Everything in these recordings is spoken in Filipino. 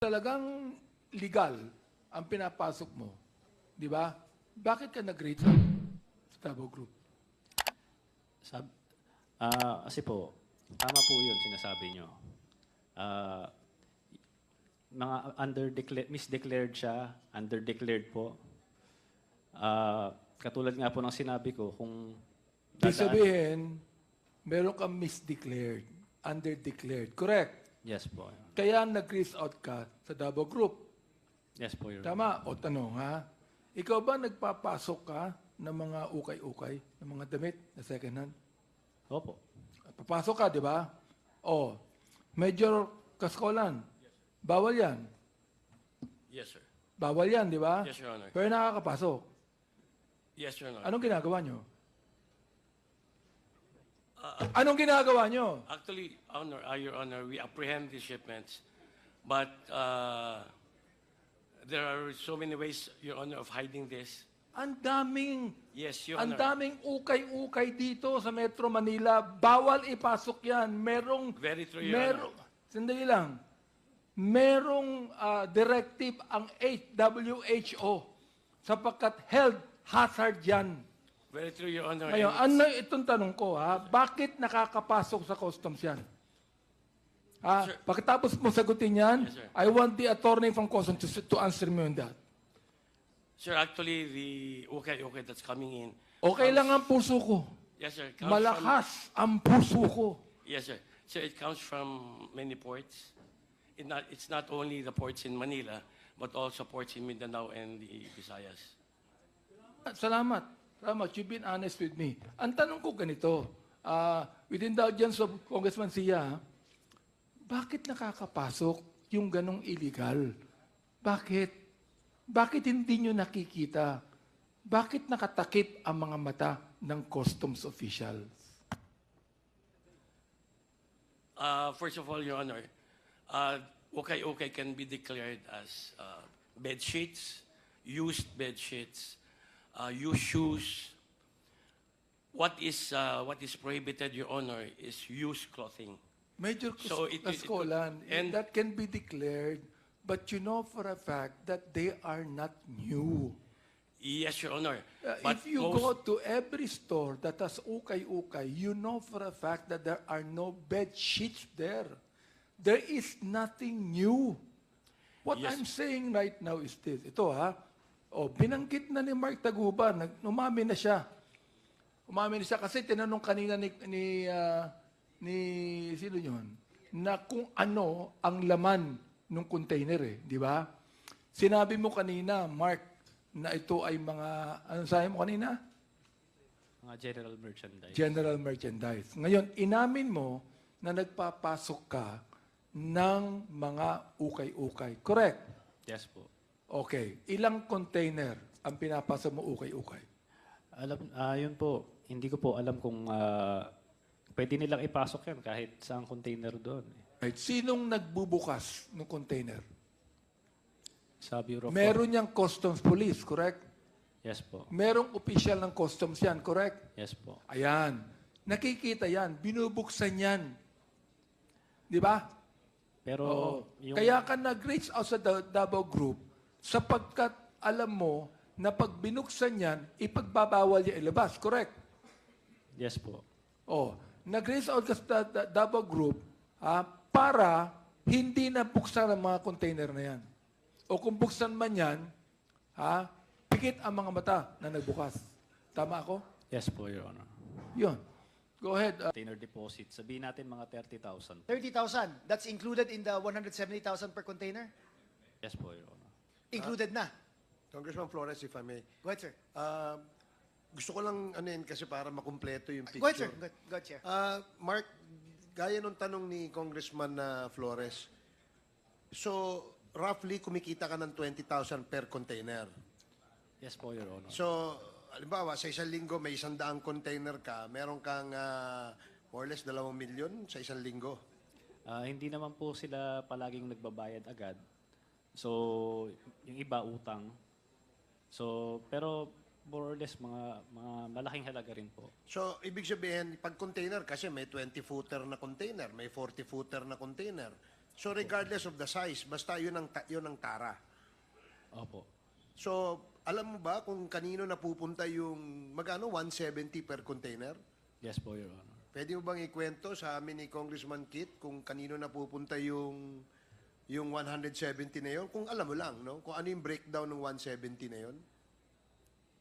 talagang legal ang pinapasok mo, di ba? Bakit ka nag-rate sa Davao Group? Kasi po, tama po yun sinasabi nyo. Mga misdeclared siya, underdeclared po. Katulad nga po ng sinabi ko, kung Ibig sabihin, meron kang misdeclared, underdeclared. Correct? Yes po. Kaya nag-risk out ka sa Davao Group. Yes po, Your Honor. Tama? O tanong ha? Ikaw ba nagpapasok ka ng mga ukay-ukay, ng mga damit na second hand? Opo. Papasok ka, di ba? O, Major Kaskolan, bawal yan. Yes, sir. Bawal yan, di ba? Yes, Your Honor. Pero nakakapasok. Yes, Your Honor. Anong ginagawa nyo? Anong ginagawa nyo? Actually, Your Honor, we apprehend these shipments, but there are so many ways, Your Honor, of hiding this. Ang daming, Yes, Your ang Honor. daming ukay-ukay dito sa Metro Manila. Bawal ipasok yan. Very true, Your Honor. Sandali lang. Merong directive ang WHO sapagkat health hazard yan. Very true, Your Honor. Ngayon, And ano itong tanong ko, ha? Bakit nakakapasok sa customs yan? Ha? Sir. Pagkatapos mo sagutin yan, Yes, sir. I want the attorney from customs to answer me on that. Sir, actually, the okay that's coming in. Okay lang ang puso ko. Yes, sir. Comes Malakas ang puso ko. Yes, sir. So it comes from many ports. It's not only the ports in Manila, but also ports in Mindanao and the Visayas. Salamat. Salamat. You've been honest with me. Ang tanong ko ganito, with indulgence of Congressman Sia, bakit nakakapasok yung ganong illegal? Bakit? Bakit hindi nyo nakikita? Bakit nakatakip ang mga mata ng customs officials? First of all, Your Honor, okay can be declared as bed sheets, used bed sheets, used shoes. What is prohibited, Your Honor, is used clothing. Major So Kaskolan, and- that can be declared, but you know for a fact that they are not new. Yes, Your Honor. But If you go to every store that has ukay-ukay, you know for a fact that there are no bed sheets there. There is nothing new. What Yes. I'm saying right now is this. Ito ha. O, binanggit na ni Mark Taguba, umami na siya. Umami na siya kasi tinanong kanina ni sino yun? Na kung ano ang laman ng container eh. Di ba? Sinabi mo kanina, Mark, na ito ay mga, anong sabi mo kanina? Mga general merchandise. General merchandise. Ngayon, inamin mo na nagpapasok ka ng mga ukay-ukay. Correct? Yes po. Okay. Ilang container ang pinapasok mo ukay-ukay? Yun po, hindi ko po alam kung pwede nilang ipasok yan kahit saang container doon. Right. Sinong nagbubukas ng container? Sa Bureau of Meron niyang customs police, correct? Yes po. Merong official ng customs yan, correct? Yes po. Ayan. Nakikita yan. Binubuksan yan. Di ba? Pero Oo. yung Kaya ka nag-reach out sa Davao Group sapagkat alam mo na pag binuksan yan, ipagbabawal niya ilabas. Correct? yes po. Oh, nag-reach out ka sa Davao Group para hindi na buksan ang mga container na yan. O kung buksan man yan, pikit ang mga mata na nagbukas. Tama ako? Yes po, Your Honor. Yun. Go ahead. Container deposit, sabihin natin mga 30,000. 30,000. That's included in the 170,000 per container? Yes po, Your Honor. Included na. Congressman Flores, if I may. Go ahead, sir. Gusto ko lang kasi para makumpleto yung Go ahead, sir. picture. Go ahead, Chair. Mark, gaya nung tanong ni Congressman Flores, so roughly kumikita ka ng 20,000 per container. Yes po, Your Honor. So, halimbawa, sa isang linggo may 100 container ka, meron kang more or less 2 milyon sa isang linggo. Hindi naman po sila palaging nagbabayad agad. So, yung iba utang. So, pero more or less mga malaking halaga rin po. So, ibig sabihin, pag container, kasi may 20-footer na container, may 40-footer na container. So regardless of the size, basta yun ang tara. Opo. So, alam mo ba kung kanino napupunta yung magkano 170 per container? Yes po, Your Honor. Pwede mo bang ikwento sa amin ni Congressman Kit kung kanino napupunta yung 170 na yon? Kung alam mo lang, no? Kung ano yung breakdown ng 170 na yon?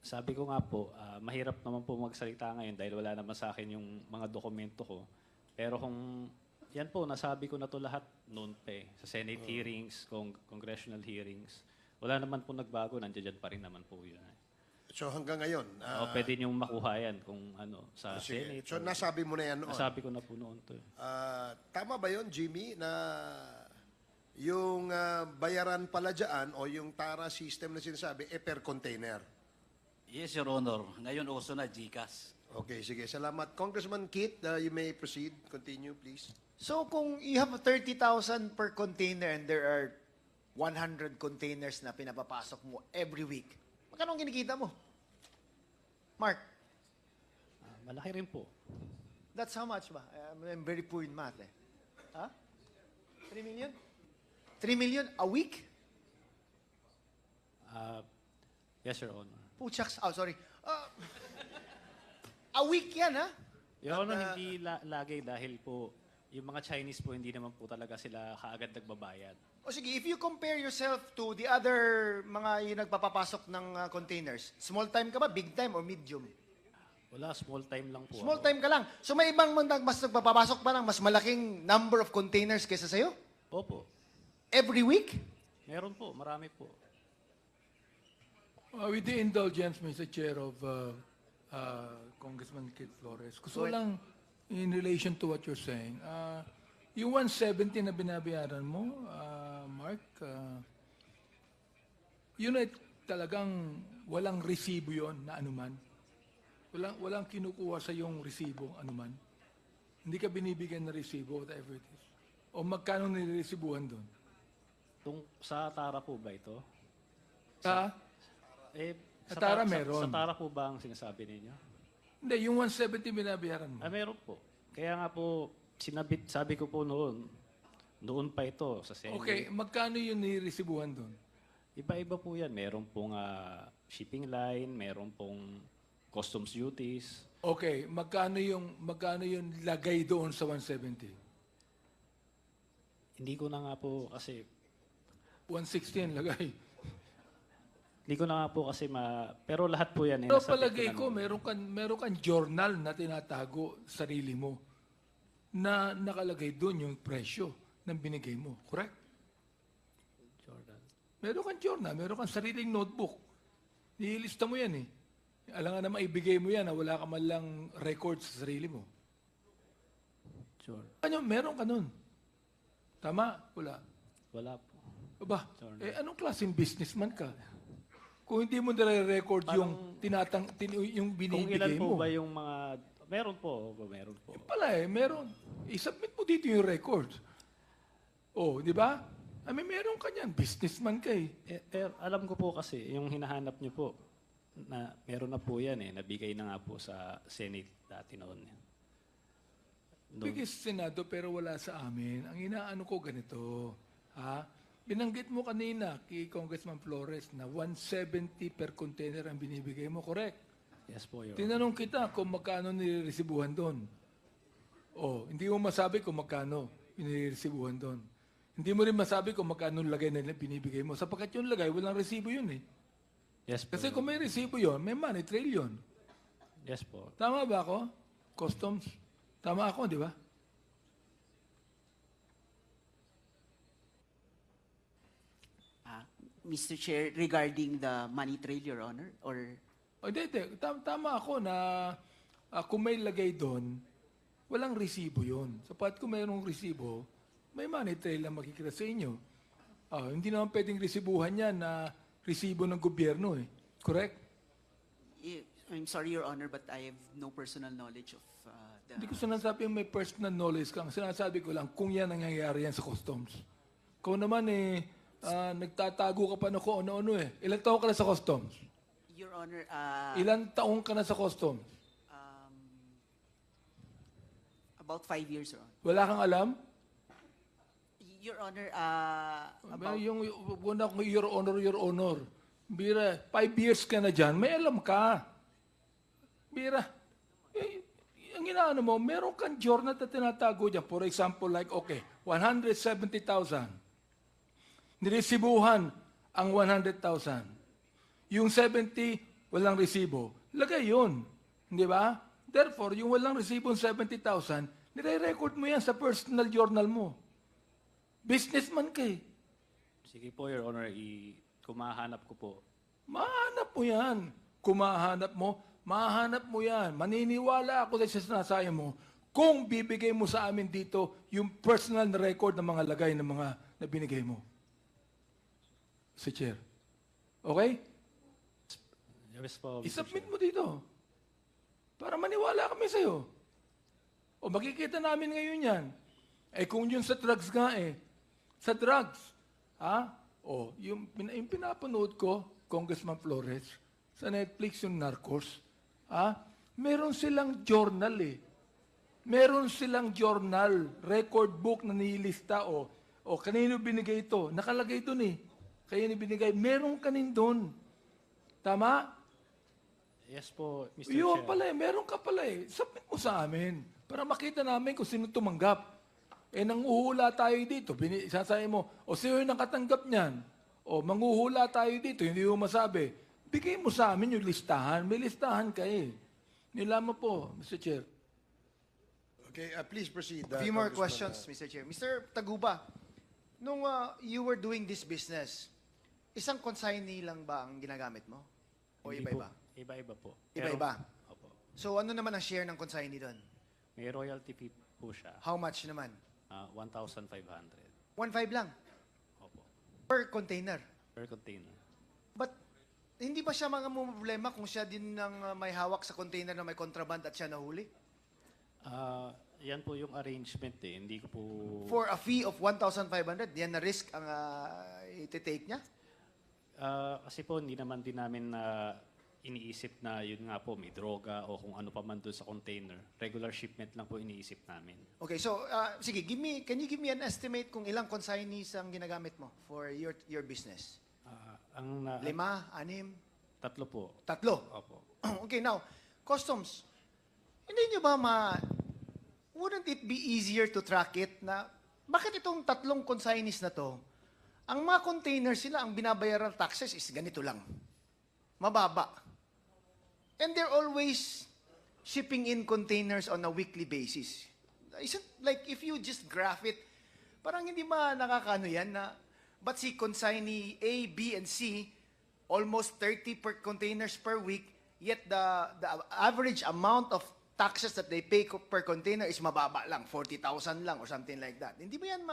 Sabi ko nga po, mahirap naman po magsalita ngayon dahil wala naman sa akin yung mga dokumento ko. Pero kung yan po, nasabi ko na to lahat noon pa eh. Sa Senate hearings, congressional hearings. Wala naman po nagbago, nandiyan pa rin naman po yun. So hanggang ngayon, O pwede niyong makuha yan kung ano, sa sige. Senate. So o- nasabi mo na yan noon. Nasabi ko na po noon to. Tama ba yon, Jimmy, na yung bayaran pala dyan o yung TARA system na sinasabi, per container? Yes, Your Honor. Ngayon uso na GCash. Okay, sige. Salamat. Congressman Kit, you may proceed. Continue, please. So kung you have 30,000 per container and there are 100 containers na pinapapasok mo every week, magkano ang kinikita mo? Mark, Malaki rin po. that's how much ba? I'm very poor in math eh. Ha? 3 million? 3 million a week? Yes, Your Honor. Puchaks, oh sorry. A week yan ha? Your Honor, hindi lagi dahil po, yung mga Chinese po, hindi naman po talaga sila kaagad nagbabayad. O sige, if you compare yourself to the other mga yung nagpapapasok ng containers, small time ka ba, big time, or medium? Wala, small time lang po. Small ako. time ka lang. So may ibang mas nagpapapasok pa ng mas malaking number of containers kaysa sa'yo? Opo. Every week? Meron po, marami po. With the indulgence, Mr. Chair, of Congressman Kit Flores, gusto lang, in relation to what you're saying, yung 170 na binabayaran mo, Mark, yun ay talagang walang resibo yon na anuman. Walang kinukuha sa yung resibo anuman. Hindi ka binibigyan ng resibo, whatever it is. O magkano niliresibuhan doon? Sa Tara po ba ito? Sa Tara meron. Sa Tara po ba ang sinasabi ninyo? Hindi, yung 170 binabayaran mo. Meron po. Kaya nga po, sabi ko po noon pa ito sa Senate. Okay, magkano yung niresibuhan doon? Iba-iba po yan. Meron pong shipping line, meron pong customs duties. Okay, magkano yung lagay doon sa 170? Hindi ko na nga po kasi 160 ang lagay. Hindi ko na nga po kasi pero lahat po yan. Pero nasa palagay ko, pinag- meron kang journal na tinatago sa sarili mo na nakalagay doon yung presyo ng binigay mo. Correct? Jordan. Meron kang journal, meron kang sariling notebook. Nilista mo yan eh. Alam nga na maibigay mo yan na wala ka man lang record sa sarili mo. Jordan. Meron ka nun. Tama? Wala. Wala po. Aba, Journal. anong klaseng businessman ka? Kung hindi mo nare-record yung yung Kung binibigay ilan po mo. ba yung mga... Meron po. Meron po. Pala meron. I-submit mo dito yung records. Oh, di ba? Meron ka niyan. Businessman ka eh. Pero alam ko po kasi, yung hinahanap niyo po, na meron na po yan eh. Nabigay na nga po sa Senate dati noon. Bigay sa Senado pero wala sa amin. Ang inaano ko ganito, ha? Binanggit mo kanina kay Congressman Flores na 170 per container ang binibigay mo, correct? Yes po, Your Honor. Tinanong kita kung magkano niliresibuhan doon. Oh, hindi mo masabi kung magkano niliresibuhan doon. Hindi mo rin masabi kung magkano lagay na binibigay mo. Sapagkat yung lagay, walang resibo yun eh. Yes po. Kasi kung may resibo yun, may money trail yun. Yes po. Tama ba ako? Customs? Tama ako, di ba? Mr. Chair, regarding the money trail, Your Honor, or O, hindi. Tama ako na kung may lagay doon, walang resibo yun. Sapat kung mayroong resibo, may money trail na makikita sa inyo. Hindi naman pwedeng resibuhan yan na resibo ng gobyerno eh. Correct? I'm sorry, Your Honor, but I have no personal knowledge of the... Hindi ko sinasabi yung may personal knowledge kang. Sinasabi ko lang kung yan ang nangyayari yan sa customs. Kung naman nagtatago ka pa na kung ano-ano eh. Ilang taon ka na sa customs? Your Honor, Ilang taon ka na sa customs? about 5 years, Your Honor. Wala kang alam? Your Honor, About, yung una kong Your Honor. Bira, 5 years ka na dyan, may alam ka. Bira, ang inaano mo, meron kang journal na tinatago dyan. For example, like, okay, 170,000. Niresibuhan ang 100,000. Yung 70, walang resibo. Lagay yun. Di ba? Therefore, yung walang resibo 70,000, nire-record mo yan sa personal journal mo. Businessman ka eh. Sige po, Your Honor, kumahanap ko po. Mahanap mo yan. Kumahanap mo, mahanap mo yan. Maniniwala ako sa sinasabi mo kung bibigay mo sa amin dito yung personal na record ng mga lagay ng mga na binigay mo. Si Chair. Okay? Yes po, Mr. I-submit Chair. mo dito. Para maniwala kami sa'yo. O makikita namin ngayon yan. Eh kung yun sa drugs nga eh. Sa drugs. Ha? O, yung pinapanood ko, Congressman Flores, sa Netflix yung Narcos, ha? Meron silang journal eh. Meron silang journal, record book na nilista o kanino binigay ito. Nakalagay doon eh. Kaya binigay. Meron kanin doon. Tama? Yes po, Mr. Yun Chair. pala eh, meron ka pala eh. Submit mo sa amin para makita namin kung sino tumanggap. Eh, nanguhula tayo dito. Sasabi mo, o sino yung nakatanggap niyan? O manguhula tayo dito, hindi mo masabi. Bigay mo sa amin yung listahan. May listahan ka eh. Nilaman po, Mr. Chair. Okay, please proceed. A few more Congressman, questions, Mr. Chair. Mr. Taguba, nung you were doing this business, isang consignee lang ba ang ginagamit mo? O Hindi iba-iba? po. Iba-iba po. Iba-iba? Opo. So ano naman ang share ng consignee doon? May royalty fee po siya. How much naman? 1,500. 1.5 lang Opo. per container. Per container. But hindi ba siya mga problema kung siya din ang may hawak sa container na may contraband at siya nahuli? Yan po yung arrangement eh. Hindi ko po... For a fee of 1,500, yan na risk ang iti-take niya? Kasi po, hindi naman din namin iniisip na yun nga po, may droga o kung ano pa man doon sa container. Regular shipment lang po iniisip namin. Okay, so sige, can you give me an estimate kung ilang consignees ang ginagamit mo for your business? Ang 5, 6, 3 po. 3? Opo. Okay, now, customs, hindi nyo ba wouldn't it be easier to track it na bakit itong 3 consignees na to, ang mga containers sila, ang binabayaran taxes is ganito lang. Mababa. And they're always shipping in containers on a weekly basis. Isn't like if you just graph it, parang hindi ba nakakaano yan na but si consignee A, B, and C, almost 30 per containers per week, yet the average amount of taxes that they pay per container is mababa lang, 40,000 lang or something like that. Hindi ba yan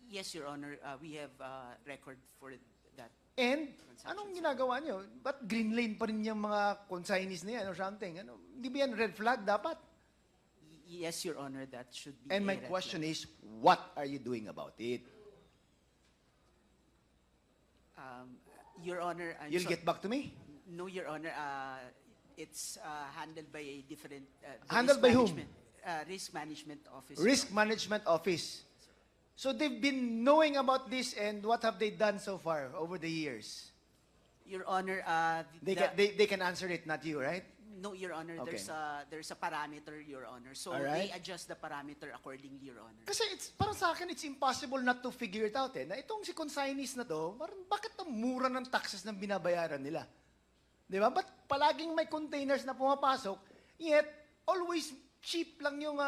Yes, Your Honor, we have record for that. And, anong ginagawa niyo? Ba't green lane pa rin yung mga consignees na yan or something? Hindi ba yan red flag dapat? Yes, Your Honor, that should be And a my red question flag. is, what are you doing about it? Your Honor, I'm You'll sorry. get back to me? No, Your Honor, it's handled by a different... the Handled risk by whom? management- Risk Management Office. Risk Management Office. So they've been knowing about this and what have they done so far over the years? Your Honor, They can answer it, not you, right? no, Your Honor, Okay. there's a parameter, Your Honor. So Alright. they adjust the parameter accordingly, Your Honor. Kasi parang sa akin, it's impossible not to figure it out na itong si consignees na to, parang bakit ang mura ng taxes na binabayaran nila? Di ba? Ba't palaging may containers na pumapasok, yet always cheap lang yung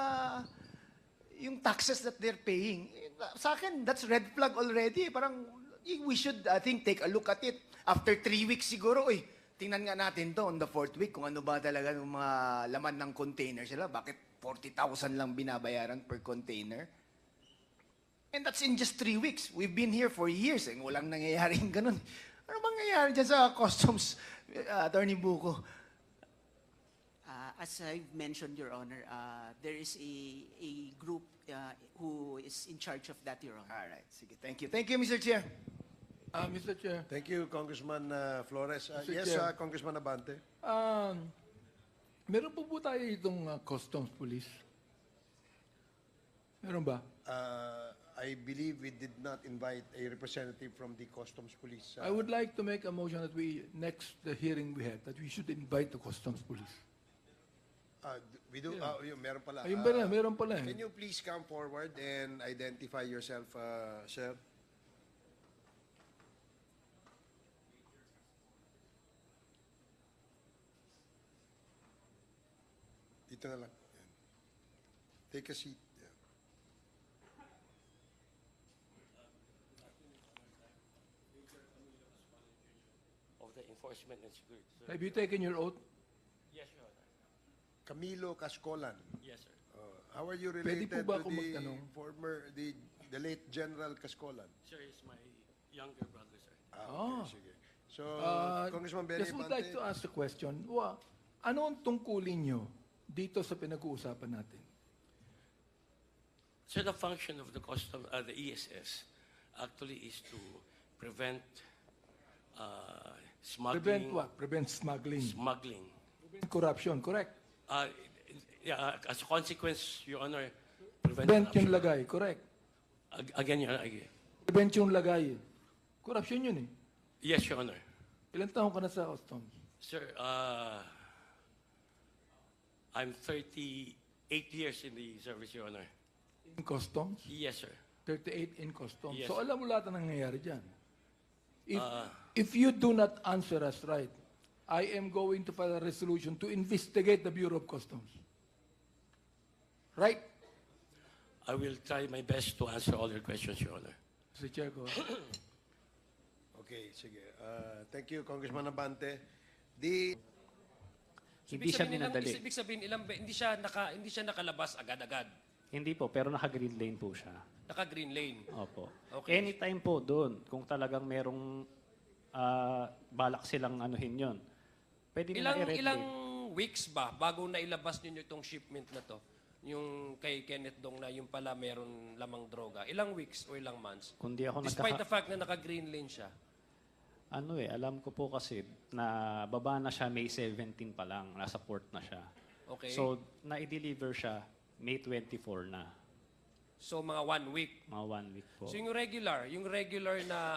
taxes that they're paying? Sa akin, that's red flag already. Parang we should, I think, take a look at it. After 3 weeks siguro, tingnan nga natin to on the 4th week kung ano ba talaga yung mga laman ng container sila. Bakit 40,000 lang binabayaran per container? And that's in just 3 weeks. We've been here for years. Walang nangyayaring ganun. Ano bang nangyayari dyan sa customs, Attorney Buko? As I've mentioned, Your Honor, there is a group who is in charge of that, Your Honor. All right. Sige. Thank you. Thank you, Mr. Chair. Mr. Chair, Thank you, Congressman Flores. Mr. Yes, Chair. Congressman Abante. meron po po tayo itong customs police? Meron ba? I believe we did not invite a representative from the Customs Police. I would like to make a motion that the hearing we had, that we should invite the Customs Police. We do, yun, meron pala. Ayun pala, meron pala eh. Can you please come forward and identify yourself, sir? Dito na lang. Yan. Take a seat. Yeah. Of the enforcement and security. Sir. Have you taken your oath? Yes, Your Honor. Camilo Cascolan. Yes, sir. How are you Pwede related po ba to ako the magtanong? the late General Cascolan? Sir, is my younger brother, sir. Ah. Okay, sige. So, Uh, Congressman Benny just would like to ask the question, ano ang tungkulin nyo dito sa pinag-uusapan natin? So the function of the ESS actually is to prevent smuggling. Prevent what? Prevent smuggling. Smuggling. Prevent corruption, correct? Yeah, as a consequence, Your Honor, prevent Prevent yung corruption. lagay, correct? Again, Your Honor, Prevent yung lagay. Corruption yun eh. yes, Your Honor. Ilan taon ka na sa customs? Sir, I'm 38 years in the service, Your Honor. In customs? Yes, sir. 38 in customs. Yes. So alam mo lahat ang nangyayari dyan. If you do not answer us right, I am going to file a resolution to investigate the Bureau of Customs. Right? I will try my best to answer all your questions, Your Honor. Mr. Chair, go ahead. Okay, sige. Thank you, Congressman Abante. The Hindi siya minadali. Ibig sabihin, hindi siya nakalabas agad-agad. Hindi po, pero naka-green lane po siya. Naka-green lane. Opo. Okay. Anytime po doon, kung talagang merong balak silang anuhin yon, pwede nila i-red Ilang lane. weeks ba bago nailabas ninyo itong shipment na to? Yung kay Kenneth Dong na yung pala meron lamang droga. Ilang weeks o ilang months? Kundi ako Despite the fact na naka-green lane siya. alam ko po kasi na baba na siya May 17 pa lang, nasa port na siya. Okay. So, na-deliver siya May 24 na, So mga 1 week. mga 1 week po. So yung regular na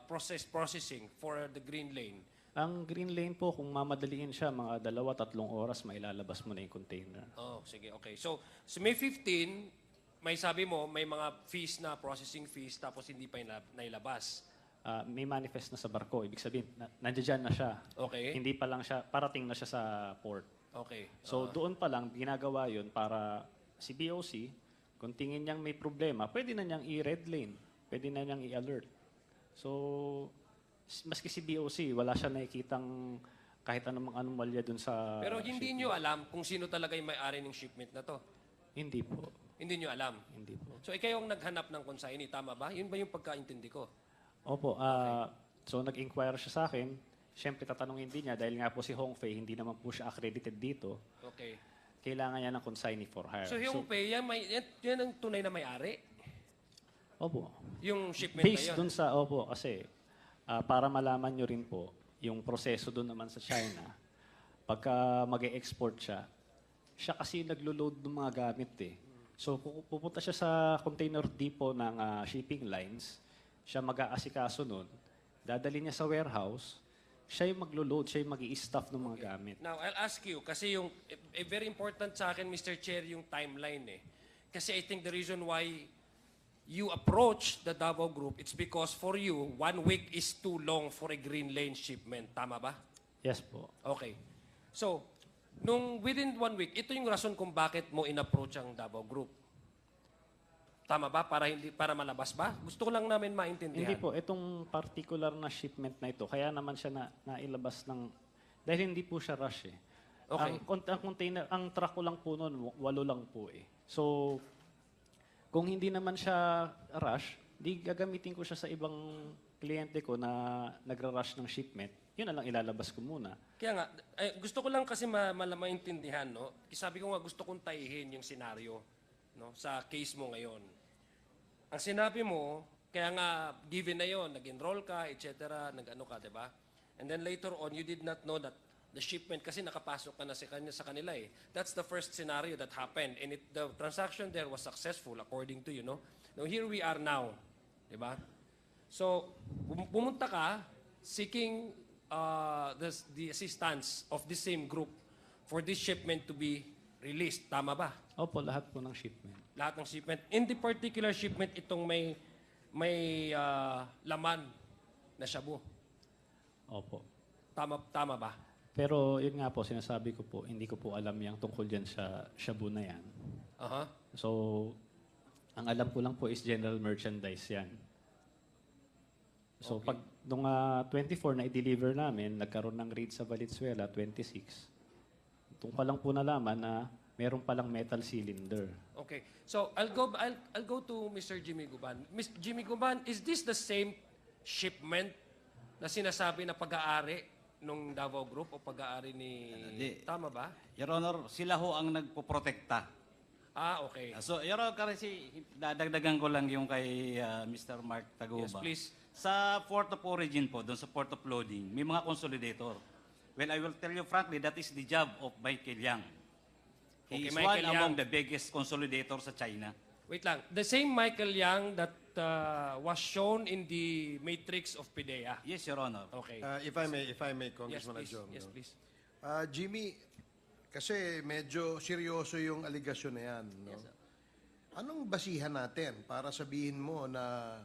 processing for the green lane. Ang green lane po, kung mamadaliin siya, mga 2-3 oras, mailalabas mo na yung container. Oh, sige, okay. So May 15, may sabi mo, may mga fees na, processing fees, tapos hindi pa nailabas. May manifest na sa barko. Ibig sabihin, nandiyan na siya. Okay. Hindi pa lang siya, parating na siya sa port. Okay. So doon pa lang, ginagawa yun para si BOC, kung tingin niyang may problema, pwede na niyang i-red lane. Pwede na niyang i-alert. So, maski si BOC, wala siya nakikitang kahit anumang anomalya dun sa Pero hindi nyo alam kung sino talaga yung may-ari ng shipment na to. Hindi po. Hindi nyo alam. Hindi po. So, ikaw yung naghanap ng consignee, tama ba? Yun ba yung pagkaintindi ko? Opo. So, nag-inquire siya sa akin. Siyempre, tatanungin din niya dahil nga po si Hong Fei, hindi naman po siya accredited dito. Okay. Kailangan niya ng consignee for hire. So, yung pay, yan ang tunay na may-ari? Opo. Yung shipment Based na yun? dun sa, opo, kasi para malaman nyo rin po, yung proseso dun naman sa China, pagka mag-e-export siya, siya kasi naglo-load ng mga gamit eh. So, pupunta siya sa container depot ng shipping lines, siya mag-aasikaso nun, dadali niya sa warehouse, siya yung maglo-load, siya yung mag-i-stuff ng mga gamit. Now, I'll ask you, kasi yung, very important sa akin, Mr. Chair, yung timeline eh. Kasi I think the reason why you approach the Davao Group, it's because for you, 1 week is too long for a green lane shipment. Tama ba? Yes po. Okay. So, nung within 1 week, ito yung rason kung bakit mo in-approach ang Davao Group. Tama ba? Para malabas ba? Gusto ko lang namin maintindihan. Hindi po, itong particular na shipment na ito, kaya naman siya nailabas ng, dahil hindi po siya rush eh. Okay. Ang container, ang truck ko lang po noon, 8 lang po eh. So, kung hindi naman siya rush, di gagamitin ko siya sa ibang kliyente ko na nagra-rush ng shipment. Yun na lang ilalabas ko muna. Kaya nga, gusto ko lang kasi maintindihan, no? Sabi ko nga, gusto kong tayihin yung senaryo, no? Sa case mo ngayon. Ang sinabi mo, kaya nga, given na yon, nag-enroll ka, etc., nag-ano ka, di ba? And then later on, you did not know that the shipment, kasi nakapasok ka na sa kanila eh. That's the first scenario that happened. And the transaction there was successful according to you, no? Now, here we are now. Di ba? So, pumunta ka seeking the assistance of the same group for this shipment to be released. Tama ba? Opo, lahat po ng shipment. Lahat ng shipment. In the particular shipment, itong may laman na shabu. Opo. Tama ba? Pero yun nga po, sinasabi ko po, hindi ko po alam yung tungkol dyan sa shabu na yan. Aha. So, ang alam ko lang po is general merchandise yan. So, pag nung 24 na i-deliver namin, nagkaroon ng raid sa Valenzuela, 26. Doon ko lang po nalaman na meron palang metal cylinder. Okay. So, I'll go to Mr. Jimmy Guban. Mr. Jimmy Guban, is this the same shipment na sinasabi na pag-aari nung Davao Group o pag-aari ni... Hindi. Tama ba? Your Honor, sila ho ang nagpoprotekta. Ah, okay. So, Your Honor, kasi dadagdagan ko lang yung kay Mr. Mark Taguba. Yes, please. Sa port of origin po, doon sa port of loading, may mga consolidator. Well, I will tell you frankly, that is the job of Michael Yang. He Okay, is Michael one among Yang. the biggest consolidator sa China. Wait lang. The same Michael Yang that was shown in the matrix of PIDEA. Yes, Your Honor. Okay. If I may, Yes, Congressman please. Adjong. Yes, no? please. Jimmy, kasi medyo seryoso yung aligasyon na yan. No? Anong basihan natin para sabihin mo na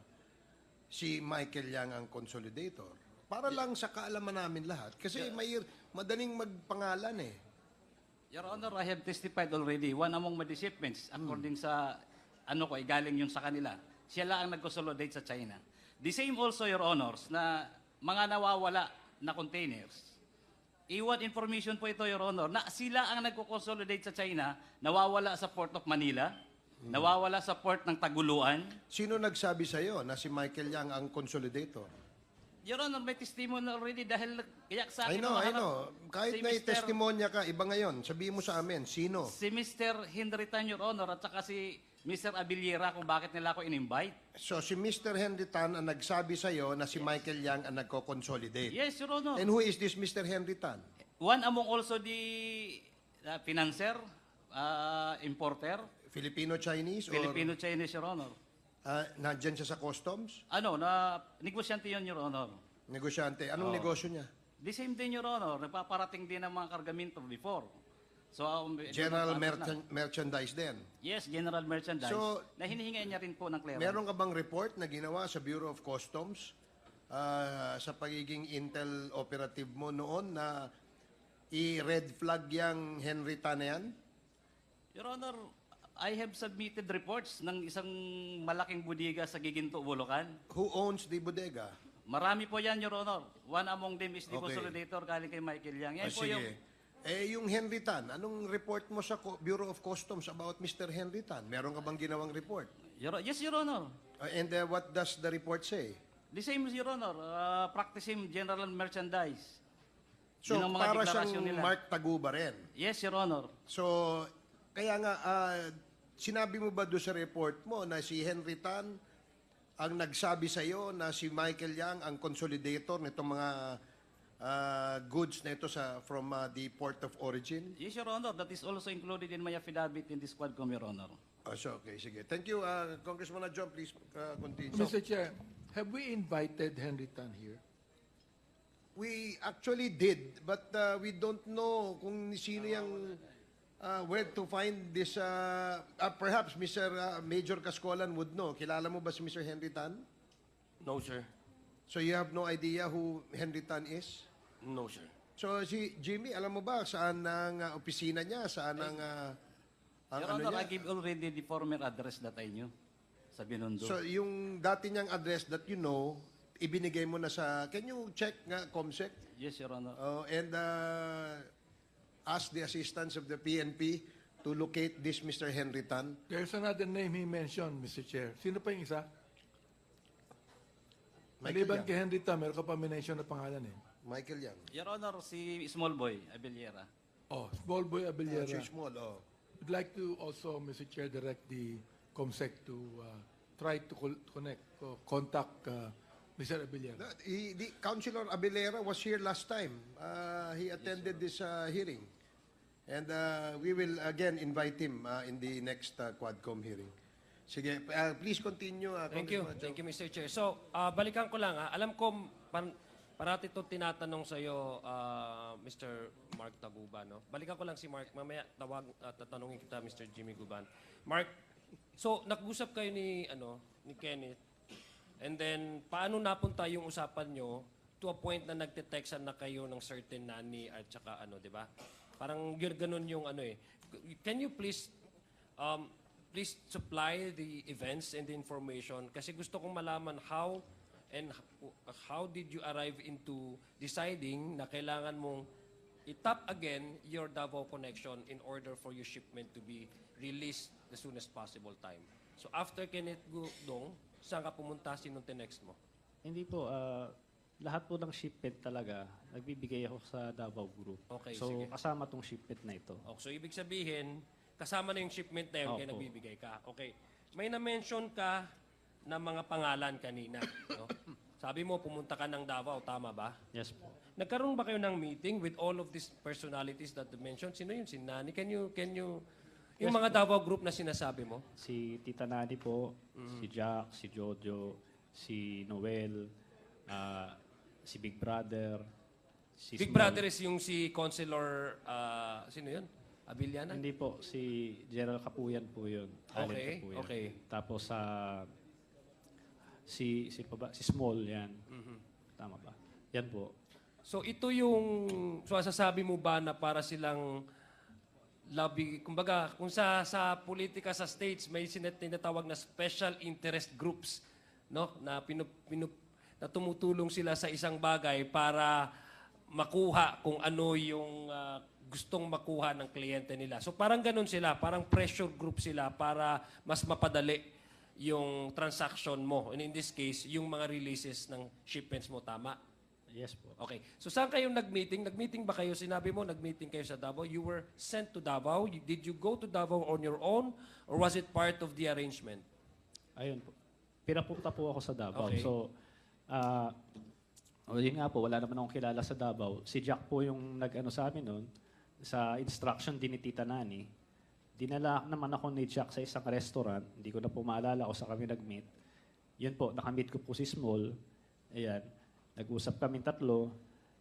si Michael Yang ang consolidator? Para lang sa kaalaman namin lahat. Kasi madaling magpangalan eh. Your Honor, I have testified already. One among my shipments, according sa galing yun sa kanila. Siya lang ang nag-consolidate sa China. The same also, Your Honors, na mga nawawala na containers. Iwan information po ito, Your Honor, na sila ang nagko-consolidate sa China, nawawala sa Port of Manila, nawawala sa Port ng Taguluan. Sino nagsabi sa'yo na si Michael Yang ang consolidator? Your Honor, may testimony already dahil kaya sa akin... I know. Kahit si may Mr. testimonya ka, iba ngayon. Sabihin mo sa amin, sino? Si Mr. Henry Tan, Your Honor, at saka si Mr. Abiliera kung bakit nila ako in-invite. So si Mr. Henry Tan ang nagsabi sa'yo na si Michael Yang ang nagko-consolidate. Yes, Your Honor. And who is this Mr. Henry Tan? One among also the financer, importer, Filipino-Chinese? Filipino-Chinese, Your Honor. Nandyan siya sa customs? Negosyante yun, Your Honor. Negosyante. Anong negosyo niya? The same din, Your Honor. Nagpaparating din ng mga kargamento before. So, General merchandise din. Yes, general merchandise. So, na hinihingi niya rin po ng clearance. Meron ka bang report na ginawa sa Bureau of Customs sa pagiging intel operative mo noon na i-red flag yang Henry Tan na yan? Your Honor, I have submitted reports ng isang malaking bodega sa Giginto, Bulacan. Who owns the bodega? Marami po yan, Your Honor. One among them is the Okay. consolidator galing kay Michael Yang. Yan po Sige. yung... Yung Henry Tan, anong report mo sa Bureau of Customs about Mr. Henry Tan? Meron ka bang ginawang report? Yes, Your Honor. And what does the report say? The same, Your Honor. Practicing general merchandise. So, Yun ang mga para deklarasyon siyang nila. Mark Taguba rin. Yes, Your Honor. So, kaya nga, sinabi mo ba doon sa report mo na si Henry Tan ang nagsabi sa iyo na si Michael Yang ang consolidator nitong mga goods na ito from the port of origin? Yes, Your Honor. That is also included in my affidavit in this Quadcom, Your Honor. Okay, sige. Thank you, Congressman Adjong. Please continue. Mr. Chair, have we invited Henry Tan here? We actually did, but we don't know kung sino yung where to find this. Perhaps Mr. Major Cascolan would know. Kilala mo ba si Mr. Henry Tan? No, sir. So you have no idea who Henry Tan is? No, sir. So si Jimmy, alam mo ba saan ang opisina niya? Saan ang Your ano Honor, I niya? give already the former address that I knew sa Binondo. So yung dati niyang address that you know, ibinigay mo na sa, can you check nga, COMSEC? Yes, Your Honor. And ask the assistance of the PNP to locate this Mr. Henry Tan. There's another name he mentioned, Mr. Chair. Sino pa yung isa? Maliban Yang. kay Henry Tan, meron ka pa mention na pangalan eh. Michael Yang. Your Honor, si Small Boy Abiliera. Oh, Small Boy Abellera. Si Small, oh. Would like to also, Mr. Chair, direct the COMSEC to try to contact Mr. Abellera. The Councilor Abilera was here last time. He attended this hearing. And we will again invite him in the next Quadcom hearing. Sige, please continue. Thank you. Congressman Joe. Thank you, Mr. Chair. So, balikan ko lang. Alam ko, parati ito tinatanong sa iyo, Mr. Mark Taguban. No? Balikan ko lang si Mark. Mamaya tatanungin kita, Mr. Jimmy Guban. Mark, so, nag-usap kayo ni Kenneth. And then, paano napunta yung usapan nyo to a point na nagte-textan na kayo ng certain nanny at saka di ba? Parang ganun yung Can you please supply the events and the information kasi gusto kong malaman how did you arrive into deciding na kailangan mong i-tap again your Davao connection in order for your shipment to be released the soonest possible time. So after Kenneth Gudong, saan ka pumunta? Sinong tinext mo? Hindi po, lahat po ng shipment talaga, nagbibigay ako sa Davao Group. Okay, so, sige. kasama tong shipment na ito. Okay, so ibig sabihin, kasama na yung shipment na yun kaya Opo. nagbibigay ka. Okay. May na-mention ka na mga pangalan kanina. No? Sabi mo, pumunta ka ng Davao, tama ba? Yes po. Nagkaroon ba kayo ng meeting with all of these personalities that you mentioned? Sino yun? Si Nani? Can you yung mga Davao group na sinasabi mo? Si Tita Nani po, si Jack, si Jojo, si Noel, si Big Brother, si Big Small. Brother is yung si Councilor, sino yun? Abiliana? Hindi po, si Gerald Capuyan po yun. Allen Okay, Capuyan. okay. Tapos si Small yan. Tama ba? Yan po. So ito yung, so sasabi mo ba na para silang lobby, kumbaga, kung sa politika sa states, may tinatawag na special interest groups, no? Na na tumutulong sila sa isang bagay para makuha kung ano yung gustong makuha ng kliyente nila. So parang ganun sila, parang pressure group sila para mas mapadali yung transaction mo. And in this case, yung mga releases ng shipments mo, tama? Yes po. Okay. So saan kayong nag-meeting? Nag-meeting ba kayo? Sinabi mo, nag-meeting kayo sa Davao. You were sent to Davao. Did you go to Davao on your own? Or was it part of the arrangement? Ayun po. Pinapunta po ako sa Davao. Okay. So, yun nga po, wala naman akong kilala sa Davao. Si Jack po yung nag-ano sa amin noon, sa instruction din ni Tita Nani. Dinala naman ako ni Jack sa isang restaurant. Hindi ko na po maalala kung saan kami nag-meet. Yun po, nakamit ko po si Small. Ayan. Nag-usap kami tatlo.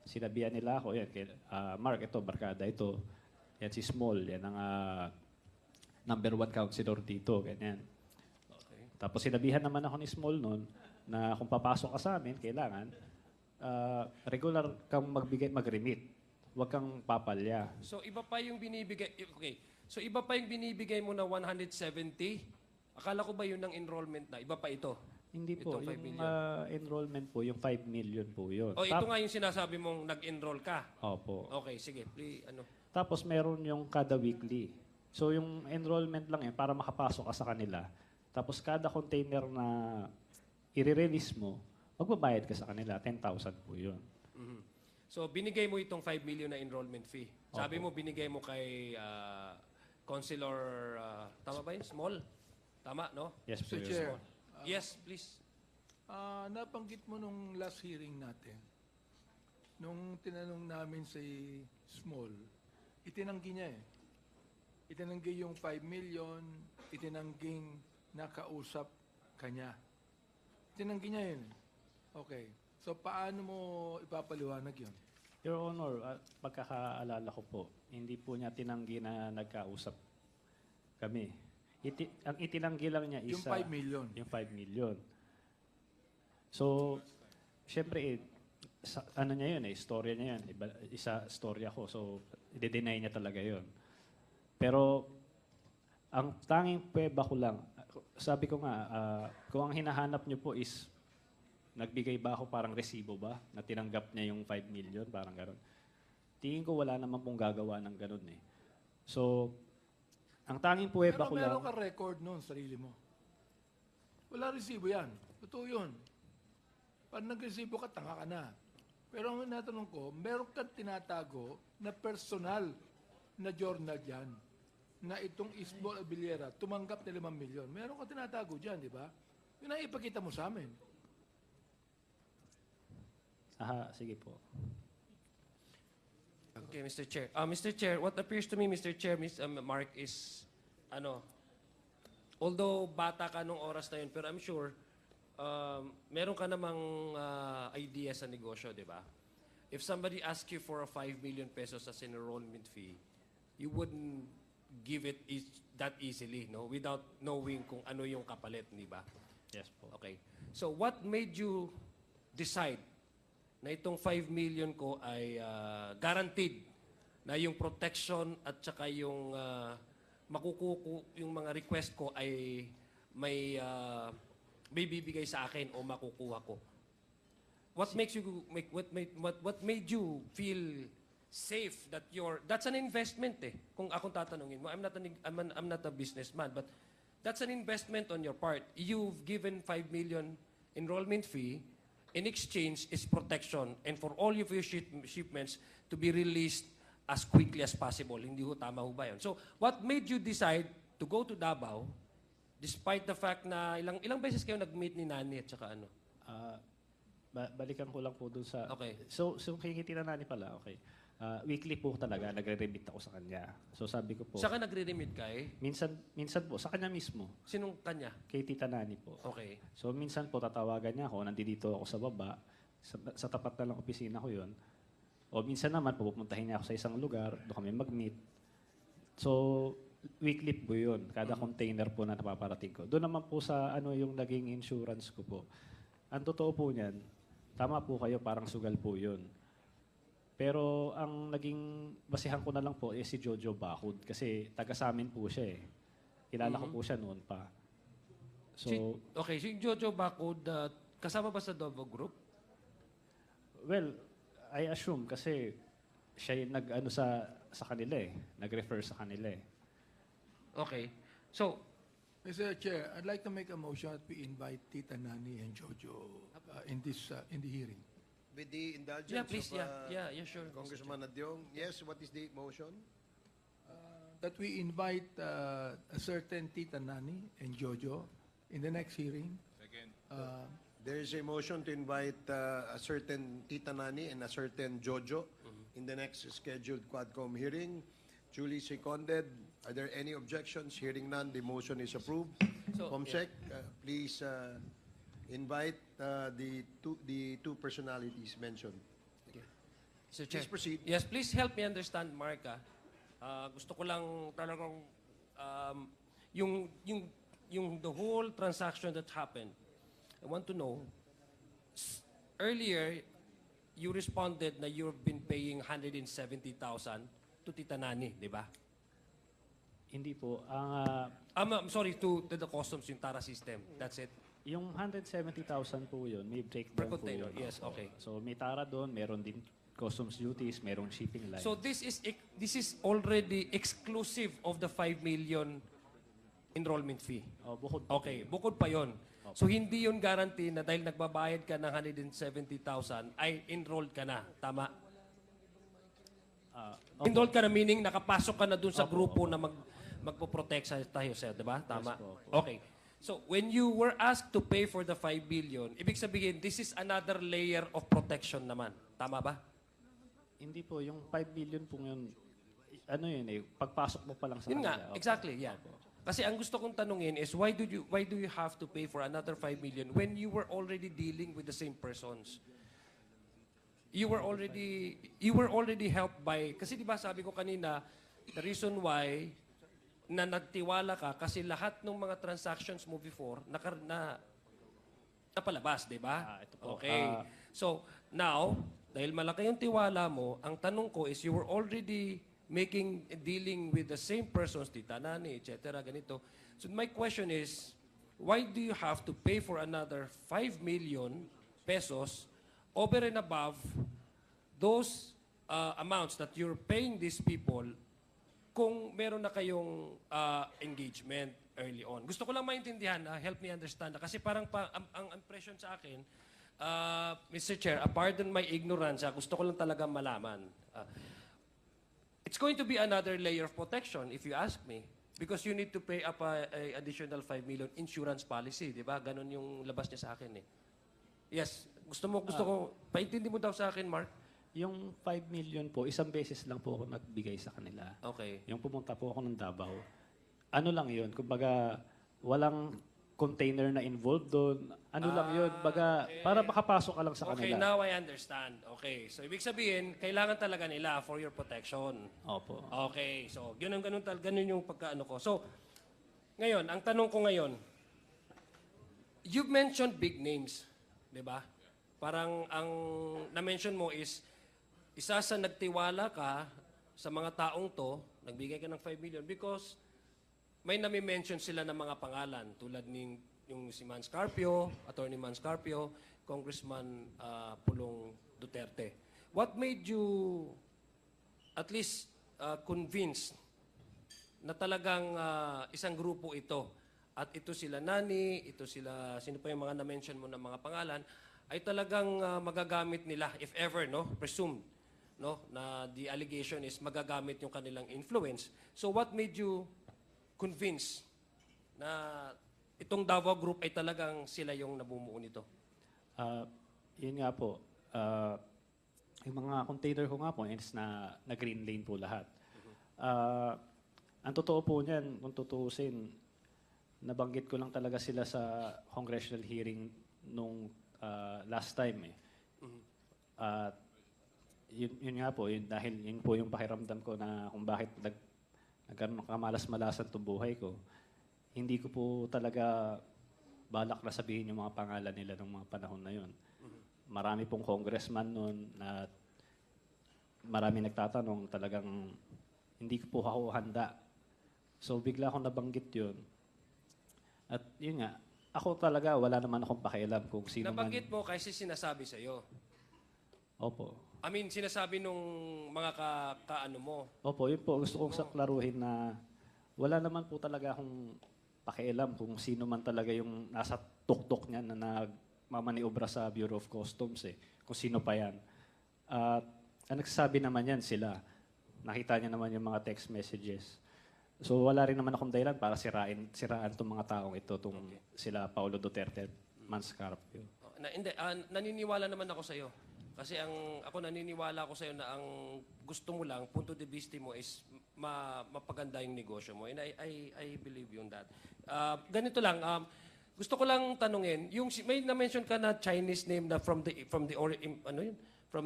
Sinabihan nila ako, yan, Mark, ito, barkada ito. Yan si Small, yan ang number 1 counselor dito, ganyan. Okay. Tapos sinabihan naman ako ni Small noon na kung papasok ka sa amin, kailangan regular kang mag-remit. Huwag kang papalya. So iba pa yung binibigay, okay. So iba pa yung binibigay mo na 170? Akala ko ba yun ang enrollment na? Iba pa ito? Hindi po. Itong 5 Yung million. enrollment po, yung 5 million po yun. O ito nga yung sinasabi mong nag-enroll ka? Opo. Okay, sige. Please, Tapos meron yung kada weekly. So yung enrollment lang yun para makapasok ka sa kanila. Tapos kada container na i-release mo, magbabayad ka sa kanila. 10,000 po yun. Mhm. So binigay mo itong 5 million na enrollment fee. Sabi mo binigay mo kay Councilor, tama ba yun? Small? Tama, no? Yes po Mr. yun. Chair, Yes, please. nabanggit mo nung last hearing natin, nung tinanong namin si Small, itinanggi niya eh. Itinanggi yung 5 million, itinangging nakausap kanya. Itinanggi niya yun. Okay. So, paano mo ipapaliwanag yun? Your Honor, pagkakaalala ko po, hindi po niya tinanggi na nagkausap kami. Ang itinanggi lang niya Yung 5 million. Yung 5 million. So, syempre, ano niya yun istorya niya yun. Isa storya ko. So, i-deny niya talaga yun. Pero, ang tanging pweba ko lang, sabi ko nga, kung ang hinahanap niyo po is, nagbigay ba ako parang resibo ba? Na tinanggap niya yung 5 million, parang gano'n. Tingin ko wala naman pong gagawa ng gano'n eh. So, ang tanging puweba Pero ko lang... meron ka record noon, sarili mo. Wala resibo yan. Totoo yun. Pag nag-resibo ka, tanga ka na. Pero ang natanong ko, meron kang tinatago na personal na journal dyan na itong Isbol Abiliera tumanggap na 5 milyon. Meron kang tinatago dyan, di ba? Yun ang ipakita mo sa amin. Aha, sige po. Okay, Mr. Chair. Mr. Chair, what appears to me, Mr. Chair, Mark, is, although bata ka nung oras na yun, pero I'm sure, meron ka namang idea sa negosyo, di ba? If somebody asks you for a 5 million pesos as an enrollment fee, you wouldn't give it that easily, no? Without knowing kung ano yung kapalit, di ba? Yes po. Okay. So what made you decide na itong 5 million ko ay guaranteed na yung protection at saka yung yung mga request ko ay may bibigay sa akin o makukuha ko? What makes you what made you feel safe that that's an investment eh. Kung akong tatanungin mo, I'm not a businessman, but that's an investment on your part. You've given 5 million enrollment fee. In exchange is protection and for all of your shipments to be released as quickly as possible. Hindi ho tama ho ba yun? So, what made you decide to go to Davao despite the fact na ilang beses kayo nag-meet ni Nani at saka ano? Balikan ko lang po dun sa... Okay. So kikita na Nani pala, okay. Weekly po talaga, nagre-remit ako sa kanya. So sabi ko po, Saka nagre-remit kay? minsan po, sa kanya mismo, Sinong kanya? kay Tita Nani po. Okay. So minsan po tatawagan niya ako, nandito ako sa baba, sa tapat na lang opisina ko yon. O minsan naman, pupuntahin niya ako sa isang lugar, doon kami mag-meet. So, weekly po yun, kada container po na napaparating ko. Doon naman po sa ano yung naging insurance ko po. Ang totoo po niyan, tama po kayo, parang sugal po yun. Pero ang naging basihan ko na lang po si Jojo Bacud kasi taga sa amin po siya eh. Kilala ko po siya noon pa. So, Si Jojo Bacud, kasama ba sa Dovo Group? well, I assume kasi siya yung nag-ano sa kanila eh. Nag-refer sa kanila eh. Okay. So, Mr. Chair, I'd like to make a motion that we invite Tita Nani and Jojo in the hearing. With the indulgence yeah, please, of yeah, sure. Congressman Adyong. Yes, what is the motion? That we invite a certain Tita Nani and Jojo in the next hearing. There is a motion to invite a certain Tita Nani and a certain Jojo in the next scheduled Quadcom hearing. Duly seconded. Are there any objections? Hearing none, the motion is approved. So, Comsec, please invite the two personalities mentioned. Sir Chair. Please proceed. Yes, please help me understand, Mark. Gusto ko lang talagang yung the whole transaction that happened. I want to know, earlier, you responded na you've been paying 170,000 to Tita Nani, di ba? Hindi po. I'm sorry, to the customs, yung Tara system. That's it. Yung 170,000 po yun, may Per breakdown po container, yun. yes, okay. So may tara doon, meron din customs duties, merong shipping line. So this is already exclusive of the 5 million enrollment fee. Bukod po Okay, bukod pa yon. So hindi yun guarantee na dahil nagbabayad ka ng 170,000 ay enrolled ka na. Tama? Enrolled ka na meaning nakapasok ka na dun sa grupo na magpo-protect sa tayo sir, di ba? Tama? po. Okay. So when you were asked to pay for the 5 billion, ibig sabihin this is another layer of protection naman. Tama ba? Hindi po, yung 5 million po yun, ano yun eh, pagpasok mo pa lang sa Yun kanila. nga, exactly, yeah. Kasi ang gusto kong tanungin is why do you have to pay for another 5 million when you were already dealing with the same persons? You were already helped by kasi di ba sabi ko kanina the reason why na nagtiwala ka kasi lahat ng mga transactions mo before napalabas, di ba? Ito po. Okay. So, now, dahil malaki yung tiwala mo, ang tanong ko is you were already dealing with the same persons, Tita Nani, etc., ganito. So, my question is, why do you have to pay for another 5 million pesos over and above those amounts that you're paying these people kung meron na kayong engagement early on? Gusto ko lang maintindihan, help me understand. Kasi parang ang impression sa akin, Mr. Chair, pardon my ignorance, gusto ko lang talaga malaman. It's going to be another layer of protection, if you ask me. Because you need to pay up a additional 5 million insurance policy, di ba? Ganon yung labas niya sa akin eh. Yes, gusto ko, paintindi mo daw sa akin, Mark. Yung 5 million po, isang beses lang po ako nagbigay sa kanila. Okay. Yung pumunta po ako ng Davao. Ano lang yun, kumbaga, walang container na involved doon. Ano lang yun, baga, para makapasok ka lang sa Okay, kanila. now I understand. Okay, so ibig sabihin, kailangan talaga nila for your protection. Opo. Okay, so ganun yung pagkaano ko. So, ngayon, ang tanong ko ngayon, you've mentioned big names, di ba? Parang ang na-mention mo is, isa sa nagtiwala ka sa mga taong to, nagbigay ka ng 5 million because may nami-mention sila ng mga pangalan tulad ng yung si Man Scarpio, Attorney Man Scarpio, Congressman Pulong Duterte. What made you at least convinced na talagang isang grupo ito at ito sila Nani, ito sila, sino pa yung mga na-mention mo ng mga pangalan, ay talagang magagamit nila, if ever, no, presumed, no, na the allegation is magagamit yung kanilang influence. So what made you convince na itong Davao Group ay talagang sila yung namumuo nito? Yun nga po. Yung mga container ko nga po is na green lane po lahat. Ang totoo po niyan, kung tutuusin, nabanggit ko lang talaga sila sa congressional hearing nung last time. At yun nga po, dahil yun po yung pakiramdam ko na kung bakit nagkaroon ng kamalas-malasan itong buhay ko. Hindi ko po talaga balak na sabihin yung mga pangalan nila ng mga panahon na yun. Marami pong congressman noon na marami nagtatanong, talagang hindi ko po ako handa. So bigla akong nabanggit yun. At yun nga, ako talaga wala naman akong pakialam kung sino man. Nabanggit mo kasi sinasabi sa'yo. Opo. I mean, sinasabi nung mga kaano mo. Opo, yun po. Gusto kong saklaruhin na wala naman po talaga akong pakialam kung sino man talaga yung nasa tuktok niya na nagmamaniobra sa Bureau of Customs kung sino pa yan. At ang nagsasabi naman yan sila. Nakita niya naman yung mga text messages. So wala rin naman akong dahilan para siraan itong mga taong ito, sila Paulo Duterte, Man Scarpio. Hindi, naniniwala naman ako sa'yo. Kasi ako naniniwala ako sa'yo na ang gusto mo lang, punto de vista mo is mapaganda yung negosyo mo. And I believe you on that. Ganito lang, gusto ko lang tanungin, may na-mention ka na Chinese name na from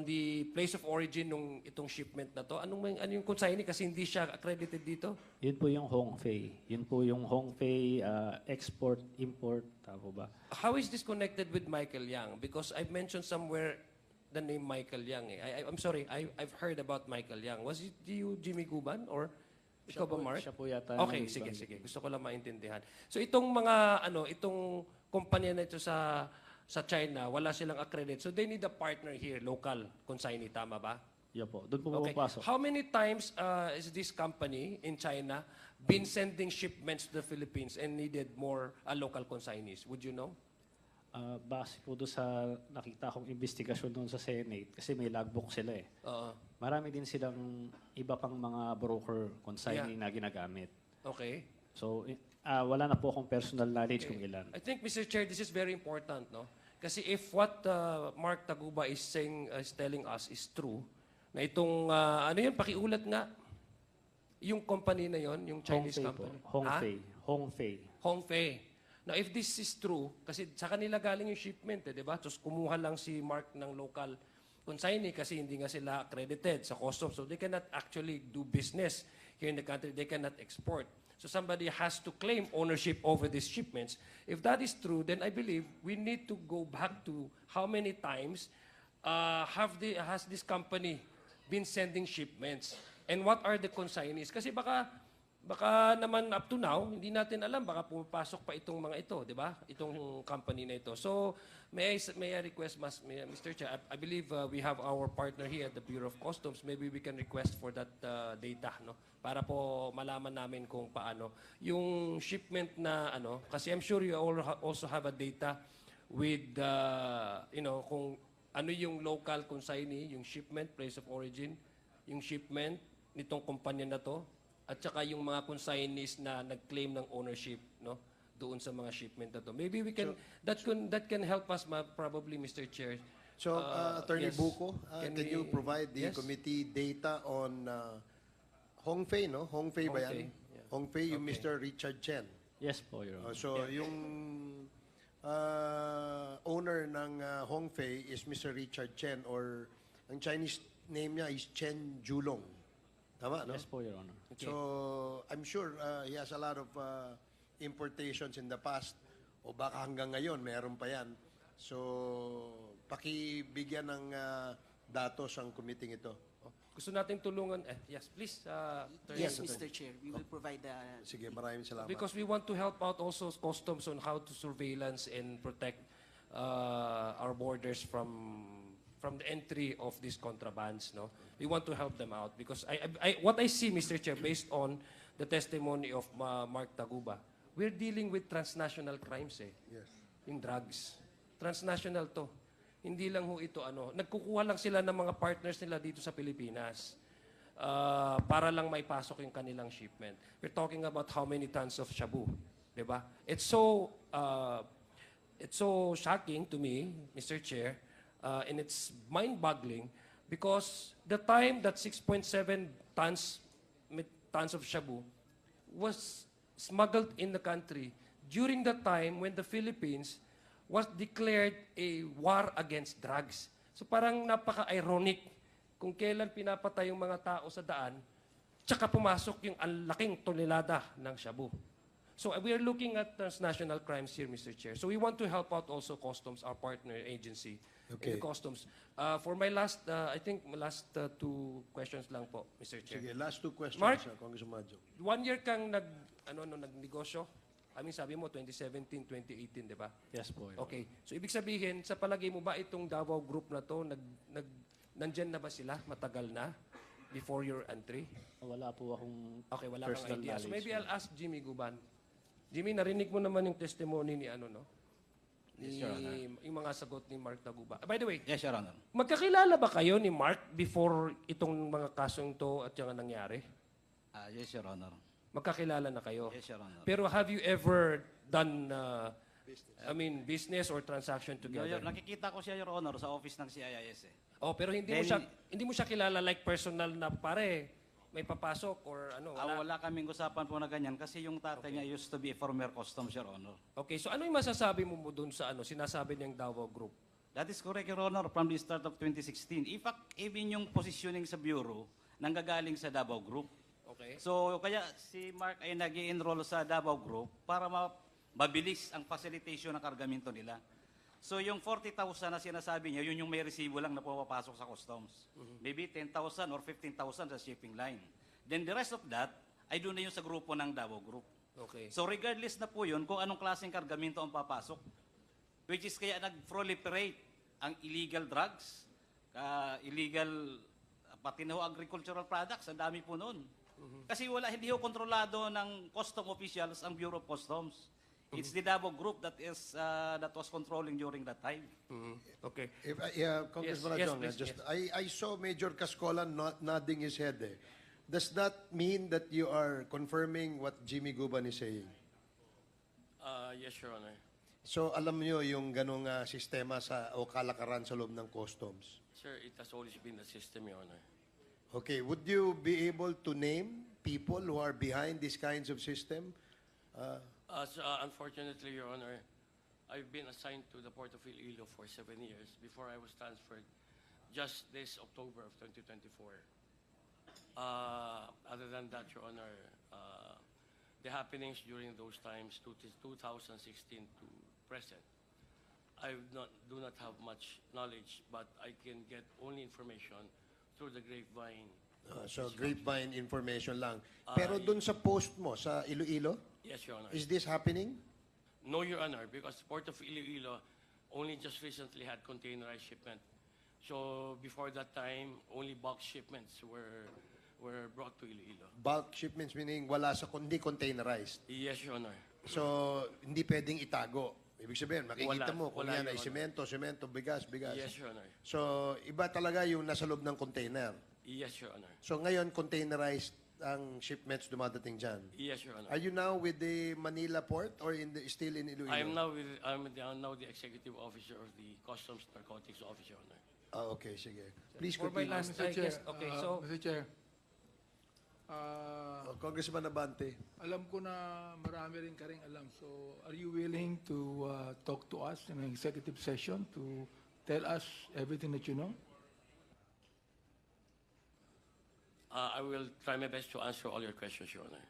the place of origin nung itong shipment na to. Ano yung consignee kasi hindi siya accredited dito? Yun po yung Hongfei. Yun po yung Hongfei export, import. Tama ba? How is this connected with Michael Yang? Because I've mentioned somewhere the name Michael Yang. I'm sorry, I've heard about Michael Yang. Was it you, Jimmy Guban, or ikaw ba, Mark? Siya po yata. Okay, sige. Gusto ko lang maintindihan. So itong itong kumpanya na ito sa China, wala silang accredit. So they need a partner here, local consignee, tama ba? Yeah po. Doon po Okay. pumapasok. How many times is this company in China been sending shipments to the Philippines and needed more local consignees? Would you know? Base po doon sa nakita kong investigasyon doon sa Senate, kasi may logbook sila Oo. Marami din silang iba pang mga broker consignee na ginagamit. Okay. So, wala na po akong personal knowledge kung ilan. I think, Mr. Chair, this is very important, no? Kasi if what Mark Taguba is telling us is true, na itong, pakiulat nga, yung company na yon, yung Chinese Hongfei company. po. Hongfei. Hongfei. Now, if this is true, kasi sa kanila galing yung shipment, di ba? Tapos kumuha lang si Mark ng local consignee kasi hindi nga sila accredited sa customs. So they cannot actually do business here in the country. They cannot export. So somebody has to claim ownership over these shipments. If that is true, then I believe we need to go back to how many times has this company been sending shipments? And what are the consignees? Kasi baka naman up to now, hindi natin alam, baka pumapasok pa itong mga ito, di ba? Itong company na ito. So, may I request, Mr. Chair, I believe we have our partner here at the Bureau of Customs. Maybe we can request for that data, no? Para po malaman namin kung paano. Yung shipment na, kasi I'm sure you also have a data with, kung ano yung local consignee, yung shipment, place of origin, yung shipment nitong kumpanya na to, at saka yung mga consignees na nag-claim ng ownership, no, doon sa mga shipment na to. Maybe we can that can help us probably, Mr. Chair. So, Attorney yes. Buko, Can can you we- provide the yes. committee data on Hongfei, no? Hongfei ba yan? Hongfei, yeah. Hongfei, yung Okay. Mr. Richard Chen. Yes po, Your Honor. So yung owner ng Hongfei is Mr. Richard Chen, or ang Chinese name niya is Chen Julong. Tama, no? Yes po, Your Honor. So I'm sure he has a lot of importations in the past, o baka hanggang ngayon meron pa yan. So pakibigyan ng datos ang committee ito. Gusto nating tulungan. Yes, please. Attorney. Yes, Mr. Chair, we will provide the Sige, maraming salamat. Because we want to help out also customs on how to surveillance and protect our borders from the entry of these contrabands. No, we want to help them out because what I see, Mr. Chair, based on the testimony of Mark Taguba, we're dealing with transnational crimes. Yes. Yung drugs, transnational to. Hindi lang ho ito nagkukuha lang sila ng mga partners nila dito sa Pilipinas para lang may pasok yung kanilang shipment. We're talking about how many tons of shabu, 'di ba? It's so shocking to me, Mr. Chair, and it's mind-boggling because the time that 6.7 tons of shabu was smuggled in the country during the time when the Philippines was declared a war against drugs. So parang napaka-ironic kung kailan pinapatay yung mga tao sa daan, tsaka pumasok yung ang laking tonelada ng shabu. So we are looking at transnational crimes here, Mr. Chair. So we want to help out also Customs, our partner agency in the Customs. For my last, I think last two questions lang po, Mr. Chair. Sige, last two questions, Mark? Congressman Madjo. 1 year kang nagnegosyo. I mean, sabi mo 2017, 2018, di ba? Yes po, Your Honor. Okay. So ibig sabihin, sa palagay mo ba itong Davao Group na to, nandyan na ba sila? Matagal na? Before your entry? Wala po akong Okay, wala kang personal idea. So knowledge. maybe I'll ask Jimmy Guban. Jimmy, narinig mo naman yung testimony ni no? Yes, Your Honor. Yung mga sagot ni Mark Taguba. By the way, Yes, Your Honor. magkakilala ba kayo ni Mark before itong mga kasong to at yung nangyari? Yes, Your Honor. Magkakilala na kayo? Yes, Your Honor. Pero have you ever done, business or transaction together? Nakikita ko siya, Your Honor, sa office ng CIS. Oh, pero hindi mo siya kilala like personal na pare, may papasok or wala. Wala kaming usapan po na ganyan kasi yung tatay niya used to be a former customs, Your Honor. Okay, so ano yung masasabi mo doon sa sinasabi niyang Davao Group? That is correct, Your Honor, from the start of 2016. In fact, even yung positioning sa Bureau, nanggagaling sa Davao Group. Okay. So, kaya si Mark ay nag-enroll sa Davao Group para mabilis ang facilitation ng kargamento nila. So, yung 40,000 na sinasabi niya, yun yung may resibo lang na pumapasok sa customs. Maybe 10,000 or 15,000 sa shipping line. Then the rest of that, ay doon na yun sa grupo ng Davao Group. Okay. So, regardless na po yun kung anong klaseng kargamento ang papasok, which is kaya nag-proliferate ang illegal drugs, pati na ho agricultural products, ang dami po noon. Kasi hindi ho kontrolado ng custom officials ang Bureau of Customs. It's the Davao Group that was controlling during that time. Okay. Congressman Yes, Adjong, please, I saw Major Cascola nodding his head. Does that mean that you are confirming what Jimmy Guban is saying? Yes, Your Honor. So alam niyo yung ganong sistema o kalakaran sa loob ng customs? Sir, it has always been the system, Your Honor. Okay, would you be able to name people who are behind these kinds of system? Unfortunately, Your Honor, I've been assigned to the Port of Iloilo for 7 years before I was transferred just this October of 2024. Other than that, Your Honor, the happenings during those times, 2016 to present, I do not have much knowledge, but I can get only information through the grapevine. So grapevine information lang. Pero dun sa post mo sa Iloilo, Yes, Your Honor. is this happening? No, Your Honor, because Port of Iloilo only just recently had containerized shipment. So before that time, only box shipments were brought to Iloilo. Bulk shipments meaning hindi containerized. Yes, Your Honor. So hindi pwedeng itago. Ibig sabihin, makikita Wala. mo kung Wala, yan ay Your Honor. semento, bigas. Yes, Your Honor. So iba talaga yung nasa loob ng container. Yes, Your Honor. So ngayon, containerized ang shipments dumadating dyan. Yes, Your Honor. Are you now with the Manila port or still in Iloilo? I'm now the executive officer of the Customs Narcotics Office, Your Honor. Okay, sige. Please For my continue. last, Mr. I Chair, guess, okay, so Mr. Chair, Congressman Abante. Alam ko na marami rin ka rin alam. So, are you willing to talk to us in an executive session to tell us everything that you know? I will try my best to answer all your questions, Your Honor.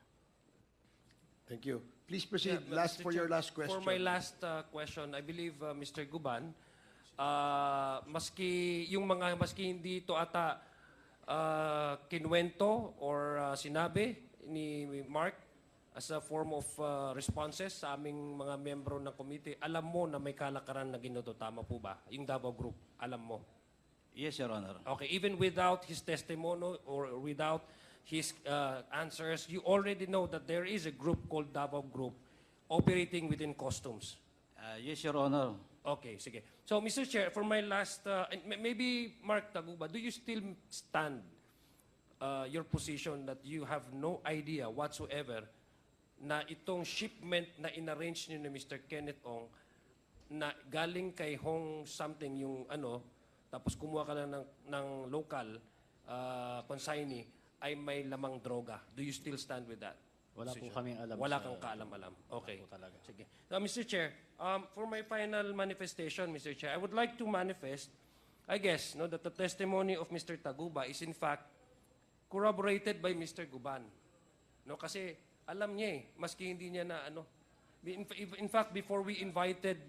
Thank you. Please proceed. Yeah, last Mr. for your Chair, last question. For my last question, I believe Mr. Guban, maski hindi ito ata kinwento or sinabi ni Mark as a form of responses sa aming mga membro ng committee, alam mo na may kalakaran na ginuto. Tama po ba? Yung Davao Group, alam mo. Yes, Your Honor. Okay, even without his testimony or without his answers, you already know that there is a group called Davao Group operating within customs. Yes, Your Honor. Okay, sige. So, Mr. Chair, for my last, and maybe Mark Taguba, do you still stand your position that you have no idea whatsoever na itong shipment na inarrange niyo ni Mr. Kenneth Ong na galing kay Hong something yung ano, tapos kumuha ka lang ng local consignee ay may lamang droga. Do you still stand with that? Wala po position? kaming alam Wala sa- kang kaalam-alam. Okay. Wala po talaga. Sige. Mr. Chair, for my final manifestation, Mr. Chair, I would like to manifest, I guess, no, that the testimony of Mr. Taguba is in fact corroborated by Mr. Guban. No, kasi alam niya maski hindi niya na ano. In fact, before we invited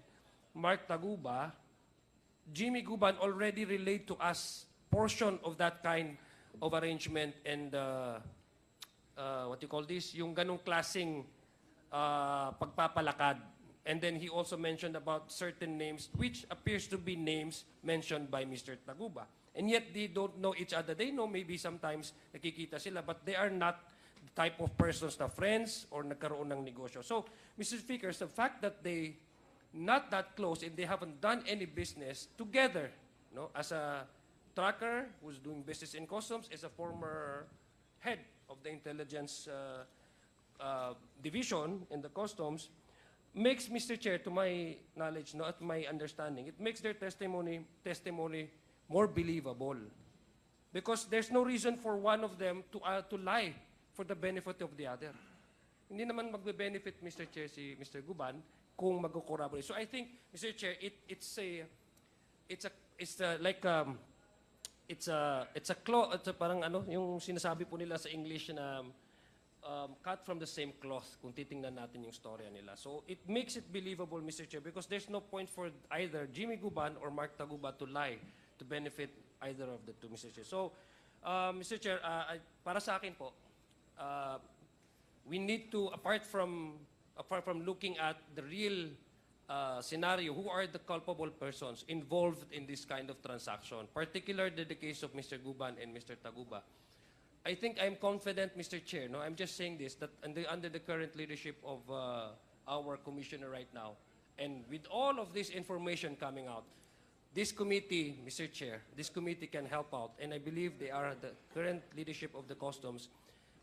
Mark Taguba, Jimmy Guban already relayed to us portion of that kind of arrangement and what you call this, yung ganong klaseng pagpapalakad. And then he also mentioned about certain names which appears to be names mentioned by Mr. Taguba. And yet they don't know each other. They know maybe sometimes nakikita sila but they are not the type of persons na friends or nagkaroon ng negosyo. So, Mr. Speaker, the fact that they not that close and they haven't done any business together, no, as a tracker who's doing business in customs, as a former head of the intelligence division in the customs, makes, Mr. Chair, to my knowledge, no, at my understanding, it makes their testimony more believable. Because there's no reason for one of them to lie for the benefit of the other. Hindi naman magbe-benefit, Mr. Chair, si Mr. Guban kung mag-corroborate. So I think, Mr. Chair, it's parang ano, yung sinasabi po nila sa English na cut from the same cloth kung titingnan natin yung storya nila. So it makes it believable, Mr. Chair, because there's no point for either Jimmy Guban or Mark Taguba to lie to benefit either of the two, Mr. Chair. So, Mr. Chair, para sa akin po, we need to, apart from looking at the real scenario, who are the culpable persons involved in this kind of transaction, particularly the case of Mr. Guban and Mr. Taguba. I think I'm confident, Mr. Chair, no, I'm just saying this, that under the current leadership of our commissioner right now, and with all of this information coming out, this committee, Mr. Chair, this committee can help out, and I believe the current leadership of the customs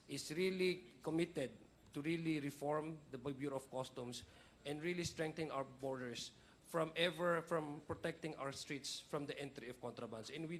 is really committed to really reform the Bureau of Customs and really strengthen our borders from protecting our streets from the entry of contrabands. And we